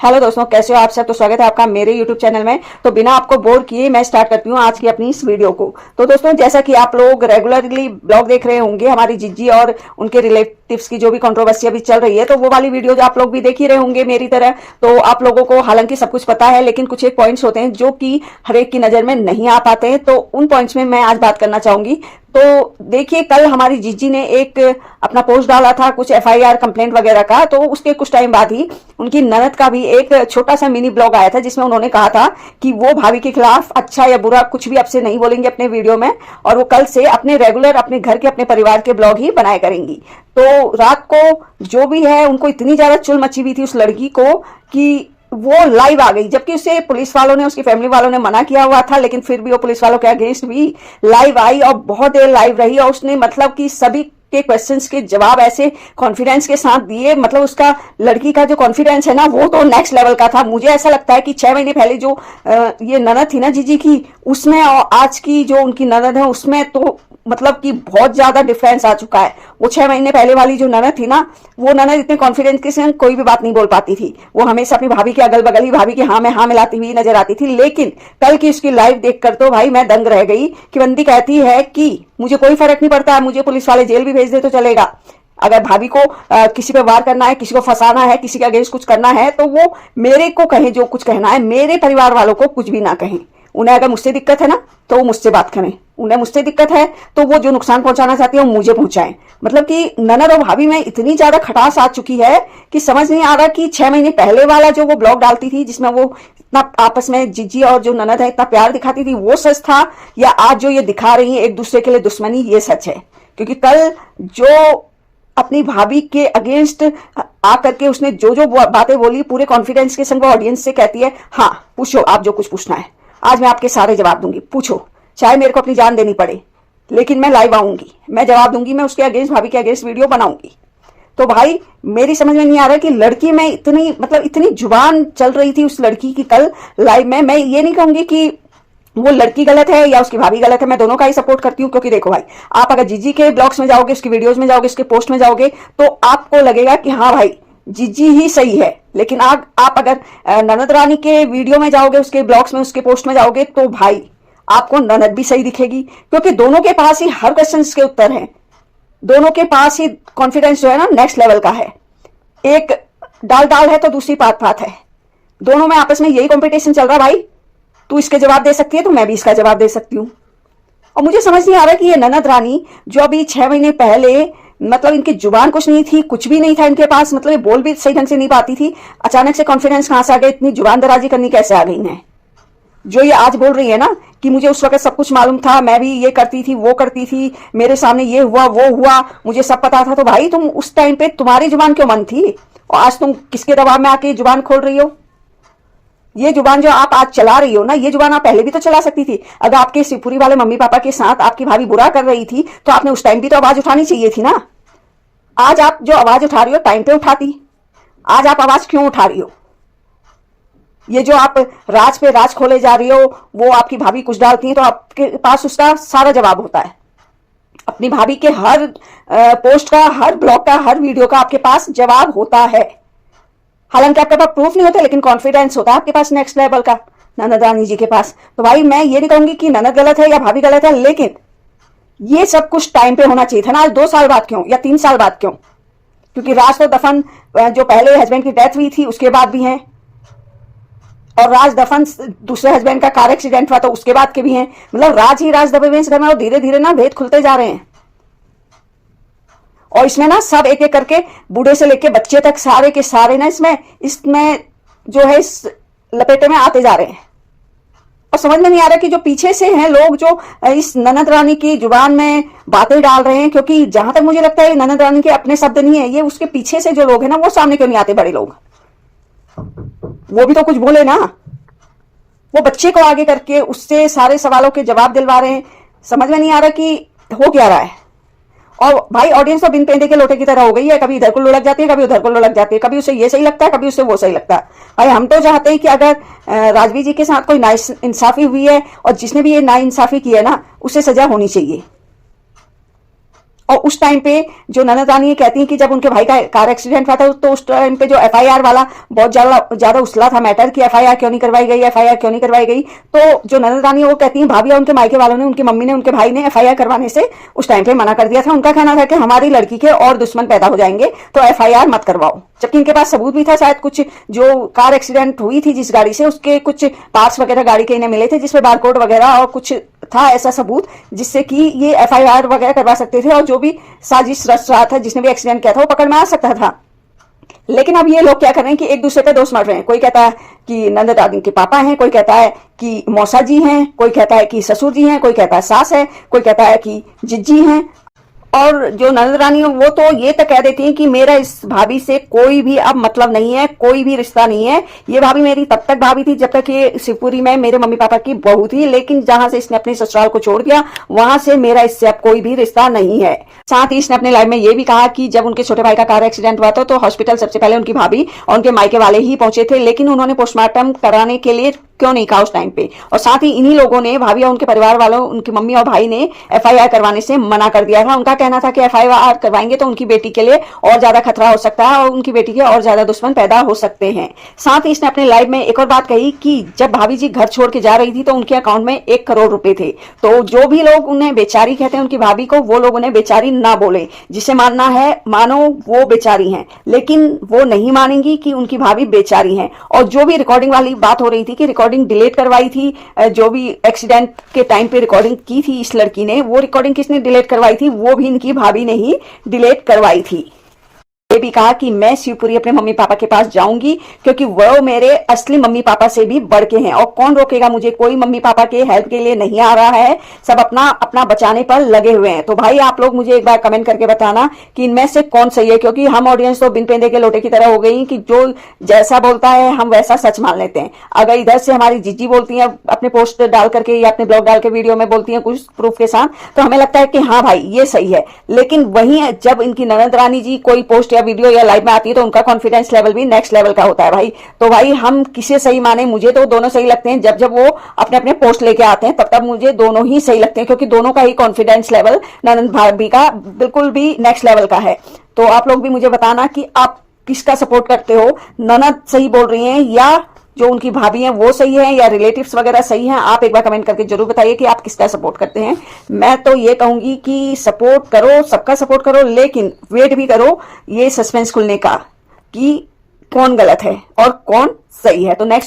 Hello दोस्तों, कैसे हो आप सब। तो स्वागत है आपका मेरे यूट्यूब चैनल में। तो बिना आपको बोर किए मैं स्टार्ट करती हूँ आज की अपनी इस वीडियो को। तो दोस्तों, जैसा कि आप लोग रेगुलरली ब्लॉग देख रहे होंगे, हमारी जीजी और उनके रिलेटिव्स की जो भी कंट्रोवर्सी अभी चल रही है, तो वो वाली वीडियो आप लोग भी देख ही रहे होंगे मेरी तरह। तो आप लोगों को हालांकि सब कुछ पता है, लेकिन कुछ एक पॉइंट्स होते हैं जो कि हर एक की नजर में नहीं आ पाते हैं। तो उन पॉइंट्स में मैं आज बात करना चाहूंगी। तो देखिए, कल हमारी जीजी ने एक अपना पोस्ट डाला था कुछ एफआईआर कंप्लेंट वगैरह का। तो उसके कुछ टाइम बाद ही उनकी ननद का भी एक छोटा सा मिनी ब्लॉग आया था, जिसमें उन्होंने कहा था कि वो भाभी के खिलाफ अच्छा या बुरा कुछ भी अब से नहीं बोलेंगे अपने वीडियो में, और वो कल से अपने रेगुलर अपने घर के अपने परिवार के ब्लॉग ही बनाया करेंगी। तो रात को जो भी है, उनको इतनी ज्यादा चुल मची हुई थी उस लड़की को कि वो लाइव आ गई, जबकि उसे पुलिस वालों ने, उसकी फैमिली वालों ने मना किया हुआ था, लेकिन फिर भी वो पुलिस वालों के अगेंस्ट भी लाइव आई और बहुत देर लाइव रही। और उसने मतलब कि सभी के क्वेश्चंस के जवाब ऐसे कॉन्फिडेंस के साथ दिए। मतलब उसका, लड़की का जो कॉन्फिडेंस है ना, वो तो नेक्स्ट लेवल का था। मुझे ऐसा लगता है कि 6 महीने पहले जो ये ननद थी ना जीजी की, उसमें और आज की जो उनकी ननद है उसमें तो मतलब कि बहुत ज्यादा डिफरेंस आ चुका है। वो 6 महीने पहले वाली जो ननद थी ना, वो ननद इतने कॉन्फिडेंस के साथ कोई भी बात नहीं बोल पाती थी। वो हमेशा अपनी भाभी के अगल बगल ही भाभी की हाँ में हाँ मिलाती हुई नजर आती थी। लेकिन कल की उसकी लाइव देखकर तो भाई मैं दंग रह गई कि बंदी कहती है कि मुझे कोई फर्क नहीं पड़ता, मुझे पुलिस वाले जेल भी भेज दे तो चलेगा। अगर भाभी को किसी पे वार करना है, किसी को फंसाना है, किसी के अगेंस्ट कुछ करना है, तो वो मेरे को कहें जो कुछ कहना है, मेरे परिवार वालों को कुछ भी ना कहें। उन्हें अगर मुझसे दिक्कत है ना, तो वो मुझसे बात करें। उन्हें मुझसे दिक्कत है तो वो जो नुकसान पहुंचाना चाहती है वो मुझे पहुंचाएं। मतलब कि ननद और भाभी में इतनी ज्यादा खटास आ चुकी है कि समझ नहीं आ रहा कि 6 महीने पहले वाला जो वो ब्लॉग डालती थी, जिसमें वो इतना आपस में जीजी और जो ननद है इतना प्यार दिखाती थी, वो सच था, या आज जो ये दिखा रही है एक दूसरे के लिए दुश्मनी, ये सच है। क्योंकि कल जो अपनी भाभी के अगेंस्ट आकर के उसने जो जो बातें बोली, पूरे कॉन्फिडेंस के संग ऑडियंस से कहती है, हाँ पूछो आप जो कुछ पूछना है, आज मैं आपके सारे जवाब दूंगी, पूछो, चाहे मेरे को अपनी जान देनी पड़े, लेकिन मैं लाइव आऊंगी, मैं जवाब दूंगी, मैं उसके अगेंस्ट, भाभी के अगेंस्ट वीडियो बनाऊंगी। तो भाई मेरी समझ में नहीं आ रहा कि लड़की में इतनी मतलब इतनी जुबान चल रही थी उस लड़की की कल लाइव में। मैं ये नहीं कहूंगी कि वो लड़की गलत है या उसकी भाभी गलत है, मैं दोनों का ही सपोर्ट करती हूँ। क्योंकि देखो भाई, आप अगर जीजी के ब्लॉग्स में जाओगे, उसकी वीडियोस में जाओगे, उसके पोस्ट में जाओगे, तो आपको लगेगा कि हाँ भाई जीजी ही सही है। लेकिन आप अगर ननद रानी के वीडियो में जाओगे, उसके ब्लॉग्स में, उसके पोस्ट में जाओगे, तो भाई आपको ननद भी सही दिखेगी। क्योंकि दोनों के पास ही हर क्वेश्चन के उत्तर हैं, दोनों के पास ही कॉन्फिडेंस जो है ना नेक्स्ट लेवल का है। एक दाल दाल है तो दूसरी पात पात है, दोनों में आपस में यही कॉम्पिटिशन चल रहा। भाई तू इसके जवाब दे सकती है तो मैं भी इसका जवाब दे सकती हूँ। और मुझे समझ नहीं आ रहा कि ये ननद रानी जो अभी 6 महीने पहले, मतलब इनकी जुबान कुछ नहीं थी, कुछ भी नहीं था इनके पास, मतलब ये बोल भी सही ढंग से नहीं पाती थी, अचानक से कॉन्फिडेंस कहां से आ गया, इतनी जुबान दराजी करनी कैसे आ गई इन्हें। जो ये आज बोल रही है ना कि मुझे उस वक्त सब कुछ मालूम था, मैं भी ये करती थी, वो करती थी, मेरे सामने ये हुआ वो हुआ, मुझे सब पता था। तो भाई तुम उस टाइम पे तुम्हारी जुबान क्यों बंद थी, और आज तुम किसके दबाव में आके जुबान खोल रही हो। ये जुबान जो आप आज चला रही हो ना, ये जुबान आप पहले भी तो चला सकती थी। अगर आपके शिवपुरी वाले मम्मी पापा के साथ आपकी भाभी बुरा कर रही थी, तो आपने उस टाइम भी तो आवाज उठानी चाहिए थी ना। आज आप जो आवाज उठा रही हो टाइम पे उठाती, आज आप आवाज क्यों उठा रही हो। ये जो आप राज पे राज खोले जा रही हो, वो आपकी भाभी कुछ डालती है तो आपके पास उसका सारा जवाब होता है। अपनी भाभी के हर पोस्ट का, हर ब्लॉग का, हर वीडियो का आपके पास जवाब होता है। हालांकि आपके पास प्रूफ नहीं होता, लेकिन कॉन्फिडेंस होता है आपके पास नेक्स्ट लेवल का, ननद रानी जी के पास। तो भाई मैं ये नहीं कहूंगी कि ननद गलत है या भाभी गलत है, लेकिन ये सब कुछ टाइम पे होना चाहिए था ना। आज 2 साल बाद क्यों, या 3 साल बाद क्यों। क्योंकि राज तो दफन जो पहले हस्बैंड की डेथ हुई थी उसके बाद भी हैं, और राज दफन दूसरे हस्बैंड का कार एक्सीडेंट हुआ तो उसके बाद के भी हैं। मतलब राज ही राज दबे हुए इस घर में, और धीरे धीरे ना भेद खुलते जा रहे हैं। और इसमें ना सब एक एक करके, बूढ़े से लेके बच्चे तक, सारे के सारे ना इसमें जो है इस लपेटे में आते जा रहे हैं। और समझ में नहीं आ रहा कि जो पीछे से हैं लोग, जो इस ननद रानी की जुबान में बातें डाल रहे हैं, क्योंकि जहां तक मुझे लगता है ननद रानी के अपने शब्द नहीं है, ये उसके पीछे से जो लोग हैं ना, वो सामने क्यों नहीं आते, बड़े लोग, वो भी तो कुछ बोले ना। वो बच्चे को आगे करके उससे सारे सवालों के जवाब दिलवा रहे हैं। समझ में नहीं आ रहा कि हो क्या रहा है। और भाई ऑडियंस तो बिन पेंदे के लोटे की तरह हो गई है, कभी इधर को लुढ़क जाती है, कभी उधर को लुढ़क जाती है, कभी उसे ये सही लगता है, कभी उसे वो सही लगता है। भाई हम तो चाहते हैं कि अगर राजवीर जी के साथ कोई नाइंसाफी हुई है, और जिसने भी ये नाइंसाफी की है ना, उसे सजा होनी चाहिए। और उस टाइम पे जो ननद रानी ये कहती हैं कि जब उनके भाई का कार एक्सीडेंट हुआ था तो उस टाइम पे जो एफआईआर वाला बहुत ज्यादा उछला था मैटर कि एफआईआर क्यों नहीं करवाई गई, एफआईआर क्यों नहीं करवाई गई। तो जो ननद रानी वो कहती हैं भाभी और उनके मायके वालों ने, उनकी मम्मी ने, उनके भाई ने एफआईआर करवाने से उस टाइम पे मना कर दिया था। उनका कहना था कि हमारी लड़की के और दुश्मन पैदा हो जाएंगे तो एफआईआर मत करवाओ, जबकि इनके पास सबूत भी था। शायद कुछ जो कार एक्सीडेंट हुई थी जिस गाड़ी से, उसके कुछ पार्ट्स वगैरह गाड़ी के इन्हें मिले थे जिसपे बारकोड वगैरह और कुछ था ऐसा सबूत जिससे कि ये एफआईआर वगैरह करवा सकते थे और जो भी साजिश रच रहा था, जिसने भी एक्सीडेंट किया था, वो पकड़ में आ सकता था। लेकिन अब ये लोग क्या कर रहे हैं कि एक दूसरे पे दोष मर रहे हैं। कोई कहता है कि नंद दादी के पापा हैं, कोई कहता है कि मौसा जी हैं, कोई कहता है कि ससुर जी हैं, कोई कहता है सास है, कोई कहता है कि जिज्जी हैं। और जो नंद रानी है वो तो ये तक कह देती है कि मेरा इस भाभी से कोई भी अब मतलब नहीं है, कोई भी रिश्ता नहीं है। ये भाभी मेरी तब तक भाभी थी जब तक ये शिवपुरी में मेरे मम्मी पापा की बहू थी, लेकिन जहां से इसने अपने ससुराल को छोड़ दिया वहां से मेरा इससे अब कोई भी रिश्ता नहीं है। साथ ही इसने अपने लाइफ में ये भी कहा कि जब उनके छोटे भाई का कार एक्सीडेंट हुआ था तो हॉस्पिटल सबसे पहले उनकी भाभी और उनके मायके वाले ही पहुंचे थे, लेकिन उन्होंने पोस्टमार्टम कराने के लिए क्यों नहीं कहा उस टाइम पे। और साथ ही इन्हीं लोगों ने, भाभी और उनके परिवार वालों, उनकी मम्मी और भाई ने एफआईआर करवाने से मना कर दिया था। उनका कहना था कि एफआईआर करवाएंगे तो उनकी बेटी के लिए और ज्यादा खतरा हो सकता है और उनकी बेटी के और ज्यादा दुश्मन पैदा हो सकते हैं। साथ ही इसने अपने लाइफ में एक और बात कही कि जब भाभी जी घर छोड़ के जा रही थी तो उनके अकाउंट में 1 करोड़ रुपए थे। तो जो भी लोग उन्हें बेचारी कहते हैं उनकी भाभी को, वो लोग उन्हें बेचारी ना बोले। जिसे मानना है मानो, वो बेचारी हैं, लेकिन वो नहीं मानेंगी कि उनकी भाभी बेचारी हैं। और जो भी रिकॉर्डिंग वाली बात हो रही थी कि रिकॉर्डिंग डिलीट करवाई थी, जो भी एक्सीडेंट के टाइम पे रिकॉर्डिंग की थी इस लड़की ने, वो रिकॉर्डिंग किसने डिलीट करवाई थी? वो भी इनकी भाभी ने ही डिलीट करवाई थी। ये भी कहा कि मैं शिवपुरी अपने मम्मी पापा के पास जाऊंगी क्योंकि वो मेरे असली मम्मी पापा से भी बढ़ के हैं और कौन रोकेगा मुझे। कोई मम्मी पापा के हेल्प के लिए नहीं आ रहा है, सब अपना अपना बचाने पर लगे हुए हैं। तो भाई आप लोग मुझे एक बार कमेंट करके बताना कि इनमें से कौन सही है, क्योंकि हम ऑडियंस तो बिन पेंदे के लोटे की तरह हो गई कि जो जैसा बोलता है हम वैसा सच मान लेते हैं। अगर इधर से हमारी जीजी बोलती है अपने पोस्ट डाल करके या अपने ब्लॉग डाल के वीडियो में बोलती है कुछ प्रूफ के साथ, तो हमें लगता है कि हाँ भाई ये सही है। लेकिन वहीं जब इनकी ननद रानी जी कोई पोस्ट या वीडियो या लाइव में आती है तो उनका कॉन्फिडेंस लेवल भी नेक्स्ट लेवल का होता है भाई। तो भाई हम किसे सही माने? मुझे तो दोनों सही लगते हैं। जब जब वो अपने अपने पोस्ट लेके आते हैं तब तब मुझे दोनों ही सही लगते हैं, क्योंकि दोनों का ही कॉन्फिडेंस लेवल ननद भाभी का बिल्कुल भी नेक्स्ट लेवल का है। तो आप लोग भी मुझे बताना कि आप किसका सपोर्ट करते हो, ननद सही बोल रही हैं या जो उनकी भाभी हैं वो सही है या रिलेटिव्स वगैरह सही हैं? आप एक बार कमेंट करके जरूर बताइए कि आप किसका सपोर्ट करते हैं। मैं तो ये कहूंगी कि सपोर्ट करो, सबका सपोर्ट करो, लेकिन वेट भी करो ये सस्पेंस खुलने का कि कौन गलत है और कौन सही है। तो नेक्स्ट